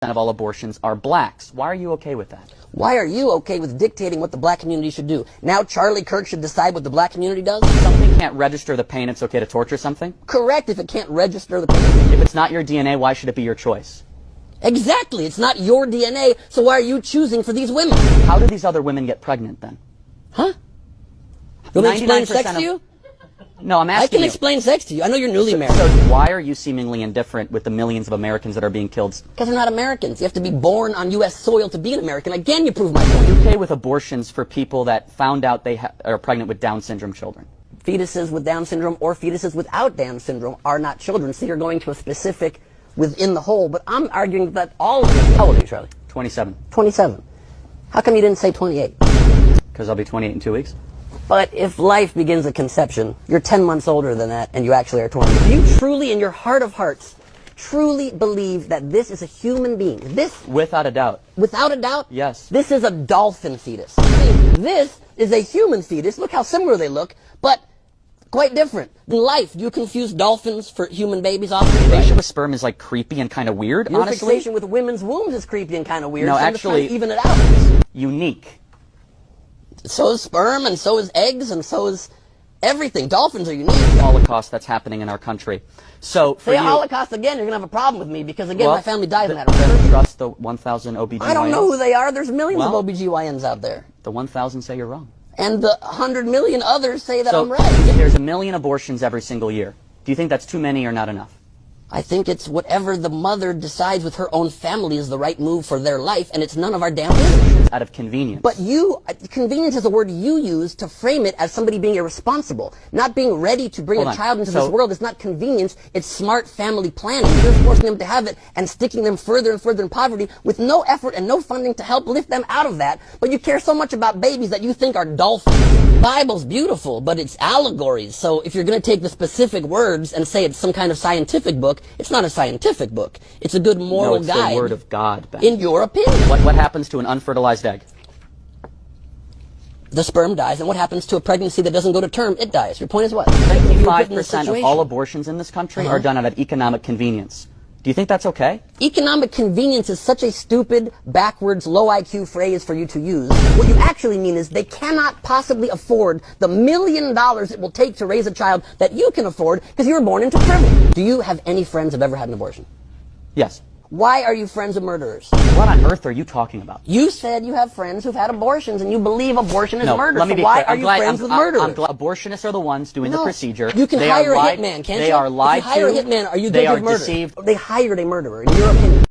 of all abortions are blacks. Why are you okay with that? Why are you okay with dictating what the black community should do? Now Charlie Kirk should decide what the black community does? If something can't register the pain, it's okay to torture something? Correct, if it can't register the pain. If it's not your DNA, why should it be your choice? Exactly, it's not your DNA, so why are you choosing for these women? How do these other women get pregnant then? Huh? You want me to explain sex to you? No, I'm asking I can you. explain sex to you. I know you're newly married. So why are you seemingly indifferent with the millions of Americans that are being killed? Because they're not Americans. You have to be born on U.S. soil to be an American. Again, you prove my point. Are you okay with abortions for people that found out they are pregnant with Down syndrome children? Fetuses with Down syndrome or fetuses without Down syndrome are not children, so you're going to a specific within the whole. But I'm arguing that all of them. How old are you, Charlie? 27. 27. How come you didn't say 28? Because I'll be 28 in 2 weeks. But if life begins at conception, you're 10 months older than that, and you actually are 20. Do you truly, in your heart of hearts, truly believe that this is a human being? This, without a doubt. Without a doubt? Yes. This is a dolphin fetus. This is a human fetus. Look how similar they look, but quite different. In life, do you confuse dolphins for human babies often? Fixation with sperm is like creepy and kind of weird, Your honestly. fixation with women's wombs is creepy and kind of weird. No, so actually, even it out. Unique. So is sperm, and so is eggs, and so is everything. Dolphins are unique. Holocaust that's happening in our country. So for Say you, a Holocaust again, you're going to have a problem with me, because again, well, my family died in that. Then trust the 1,000 OBGYNs. I don't know who they are. There's millions of OBGYNs out there. The 1,000 say you're wrong. And the 100 million others say that I'm right. If there's 1 million abortions every single year, do you think that's too many or not enough? I think it's whatever the mother decides with her own family is the right move for their life, and it's none of our damn business. Out of convenience. But convenience is a word you use to frame it as somebody being irresponsible. Not being ready to bring a child into this world is not convenience, it's smart family planning. You're forcing them to have it and sticking them further and further in poverty with no effort and no funding to help lift them out of that. But you care so much about babies that you think are dolphins. Bible's beautiful, but it's allegories. So if you're going to take the specific words and say it's some kind of scientific book, it's not a scientific book. It's a good moral guide. No, it's the Word of God, Ben. In your opinion. What happens to an unfertilized egg? The sperm dies, and what happens to a pregnancy that doesn't go to term? It dies. Your point is what? 95% of all abortions in this country are done out of economic convenience. Do you think that's okay? Economic convenience is such a stupid, backwards, low IQ phrase for you to use. What you actually mean is they cannot possibly afford the $1 million it will take to raise a child that you can afford because you were born into privilege. Do you have any friends who have ever had an abortion? Yes. Why are you friends of murderers? What on earth are you talking about? You said you have friends who've had abortions and you believe abortion is murder. Let me so be why clear. are you friends with murderers? Abortionists are the ones doing the procedure. You can hire a hitman, can't you? They are lied to. If you hire a hitman, are you guilty of murder? They are deceived. They hired a murderer, in your opinion.